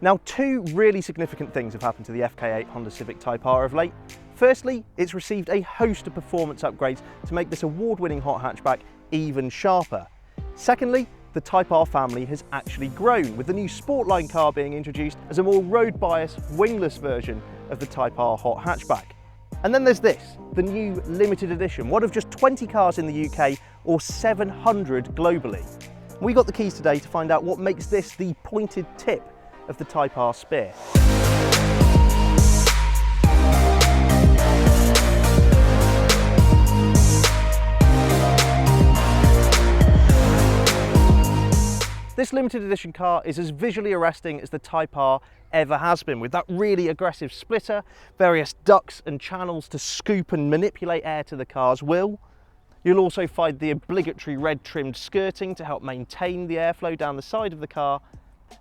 Now, two really significant things have happened to the FK8 Honda Civic Type R of late. Firstly, it's received a host of performance upgrades to make this award-winning hot hatchback even sharper. Secondly, the Type R family has actually grown, with the new Sportline car being introduced as a more road-biased, wingless version of the Type R hot hatchback. And then there's this, the new limited edition, one of just 20 cars in the UK or 700 globally. We got the keys today to find out what makes this the pointed tip of the Type R spear. This limited edition car is as visually arresting as the Type R ever has been, with that really aggressive splitter, various ducts and channels to scoop and manipulate air to the car's will. You'll also find the obligatory red trimmed skirting to help maintain the airflow down the side of the car,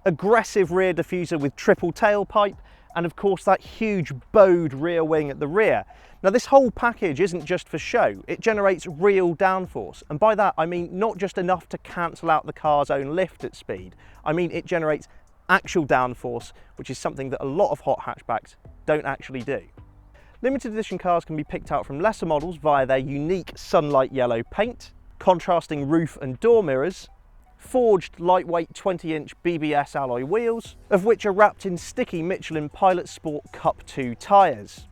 aggressive rear diffuser with triple tailpipe, and of course that huge bowed rear wing at the rear. Now this whole package isn't just for show, it generates real downforce, and by that I mean not just enough to cancel out the car's own lift at speed, I mean it generates actual downforce, which is something that a lot of hot hatchbacks don't actually do. Limited edition cars can be picked out from lesser models via their unique sunlight yellow paint, contrasting roof and door mirrors, forged lightweight 20-inch BBS alloy wheels, of which are wrapped in sticky Michelin Sport Cup 2 tyres.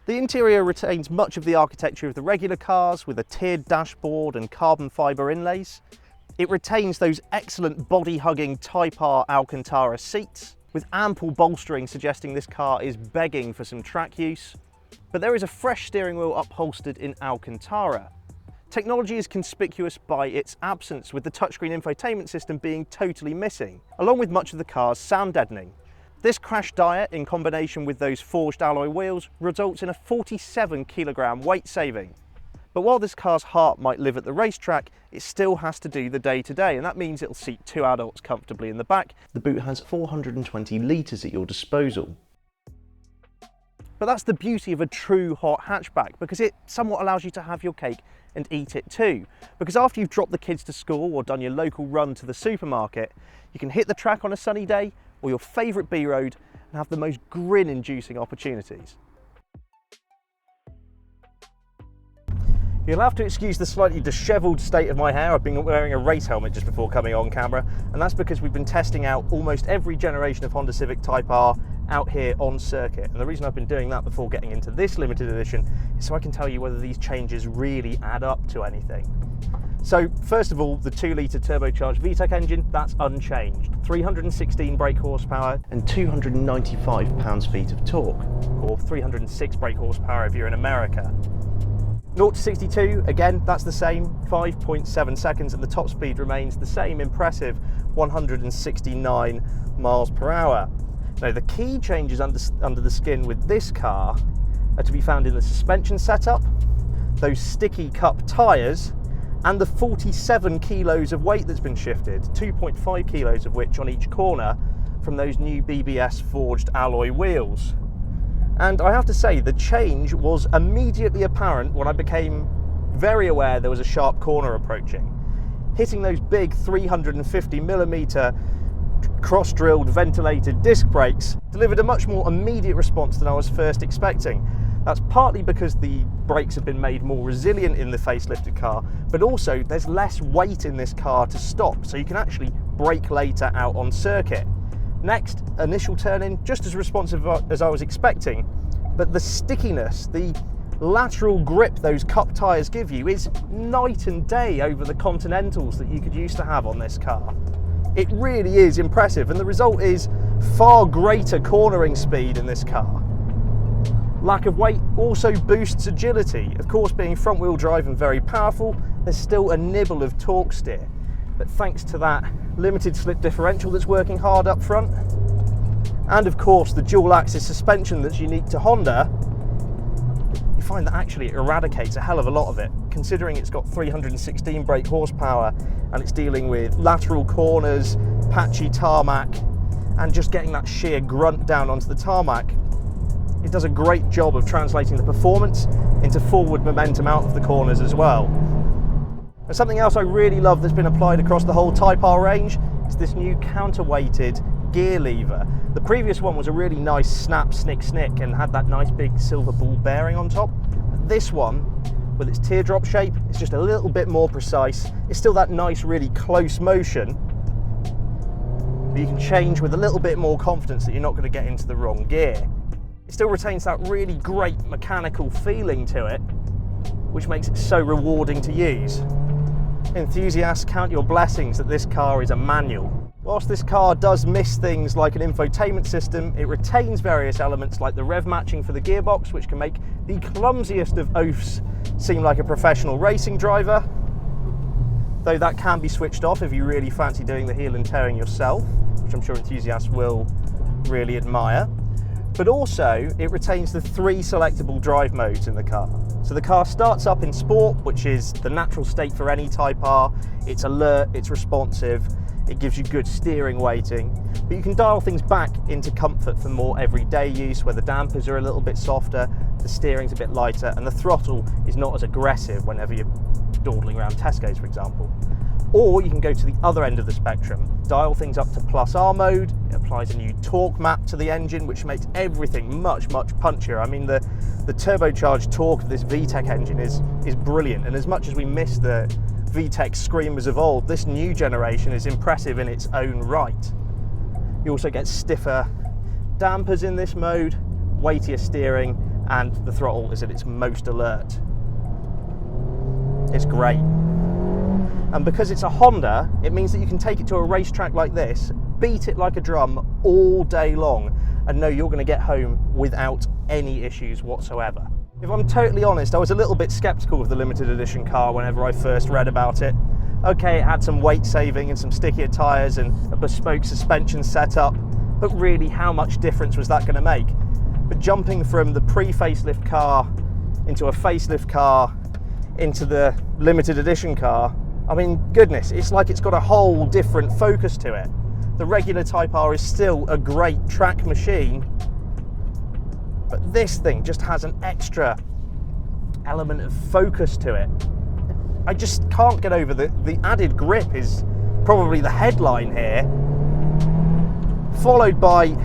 The interior retains much of the architecture of the regular cars, with a tiered dashboard and carbon fibre inlays. It retains those excellent body-hugging Type R Alcantara seats, with ample bolstering suggesting this car is begging for some track use. But there is a fresh steering wheel upholstered in Alcantara. Technology is conspicuous by its absence, with the touchscreen infotainment system being totally missing, along with much of the car's sound deadening. This crash diet, in combination with those forged alloy wheels, results in a 47 kilogram weight saving. But while this car's heart might live at the racetrack, it still has to do the day-to-day, and that means it'll seat two adults comfortably in the back. The boot has 420 litres at your disposal. But that's the beauty of a true hot hatchback, because it somewhat allows you to have your cake and eat it too. Because after you've dropped the kids to school or done your local run to the supermarket, you can hit the track on a sunny day or your favourite B-road and have the most grin-inducing opportunities. You'll have to excuse the slightly dishevelled state of my hair. I've been wearing a race helmet just before coming on camera, and that's because we've been testing out almost every generation of Honda Civic Type R out here on circuit. And the reason I've been doing that before getting into this limited edition is so I can tell you whether these changes really add up to anything. So first of all, the 2-litre turbocharged VTEC engine, that's unchanged. 316 brake horsepower and 295 pounds-feet of torque, or 306 brake horsepower if you're in America. 0 to 62, again, that's the same, 5.7 seconds, and the top speed remains the same impressive 169 miles per hour. Now, the key changes under the skin with this car are to be found in the suspension setup, those sticky cup tyres, and the 47 kilos of weight that's been shifted, 2.5 kilos of which on each corner from those new BBS forged alloy wheels. And I have to say, the change was immediately apparent when I became very aware there was a sharp corner approaching. Hitting those big 350mm cross-drilled ventilated disc brakes delivered a much more immediate response than I was first expecting. That's partly because the brakes have been made more resilient in the facelifted car, but also there's less weight in this car to stop, so you can actually brake later out on circuit. Next, initial turn-in, just as responsive as I was expecting, but the stickiness, the lateral grip those cup tyres give you is night and day over the Continentals that you could used to have on this car. It really is impressive, and the result is far greater cornering speed in this car. Lack of weight also boosts agility. Of course, being front-wheel drive and very powerful, there's still a nibble of torque steer. But thanks to that limited slip differential that's working hard up front, and of course the dual axis suspension that's unique to Honda, you find that actually it eradicates a hell of a lot of it, considering it's got 316 brake horsepower and it's dealing with lateral corners, patchy tarmac, and just getting that sheer grunt down onto the tarmac. It does a great job of translating the performance into forward momentum out of the corners as well. And something else I really love that's been applied across the whole Type R range is this new counterweighted gear lever. The previous one was a really nice snap, snick, and had that nice big silver ball bearing on top. This one, with its teardrop shape, it's just a little bit more precise. It's still that nice, really close motion, but you can change with a little bit more confidence that you're not going to get into the wrong gear. It still retains that really great mechanical feeling to it, which makes it so rewarding to use. Enthusiasts, count your blessings that this car is a manual. Whilst this car does miss things like an infotainment system, it retains various elements like the rev matching for the gearbox, which can make the clumsiest of oafs seem like a professional racing driver, though that can be switched off if you really fancy doing the heel and towing yourself, which I'm sure enthusiasts will really admire. But also, it retains the 3 selectable drive modes in the car. So the car starts up in Sport, which is the natural state for any Type R. It's alert, it's responsive, it gives you good steering weighting. But you can dial things back into comfort for more everyday use, where the dampers are a little bit softer, the steering's a bit lighter, and the throttle is not as aggressive whenever you're dawdling around Tesco's, for example. Or you can go to the other end of the spectrum, dial things up to Plus R mode. It applies a new torque map to the engine, which makes everything much, much punchier. I mean, the turbocharged torque of this VTEC engine is brilliant, and as much as we miss the VTEC screamers of old, this new generation is impressive in its own right. You also get stiffer dampers in this mode, weightier steering, and the throttle is at its most alert. It's great. And because it's a Honda, it means that you can take it to a racetrack like this, beat it like a drum all day long, and know you're going to get home without any issues whatsoever. If I'm totally honest, I was a little bit skeptical of the limited edition car whenever I first read about it. Okay, it had some weight saving and some stickier tyres and a bespoke suspension setup, but really how much difference was that going to make? But jumping from the pre-facelift car into a facelift car into the limited edition car, I mean, goodness, it's like it's got a whole different focus to it. The regular Type R is still a great track machine, but this thing just has an extra element of focus to it. I just can't get over the added grip is probably the headline here, followed by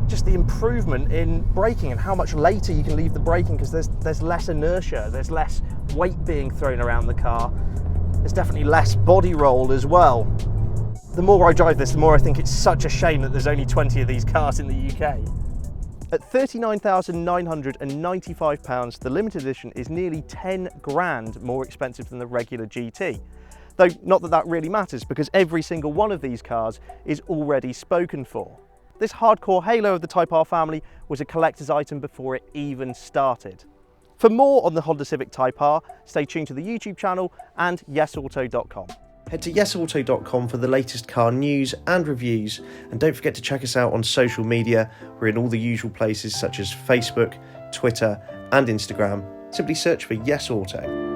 just the improvement in braking and how much later you can leave the braking because there's less inertia, there's less weight being thrown around the car. There's definitely less body roll as well. The more I drive this, the more I think it's such a shame that there's only 20 of these cars in the UK. At £39,995, the limited edition is nearly 10 grand more expensive than the regular GT. Though not that that really matters, because every single one of these cars is already spoken for. This hardcore halo of the Type R family was a collector's item before it even started. For more on the Honda Civic Type R, stay tuned to the YouTube channel and YesAuto.com. Head to YesAuto.com for the latest car news and reviews, and don't forget to check us out on social media. We're in all the usual places such as Facebook, Twitter and Instagram. Simply search for YesAuto.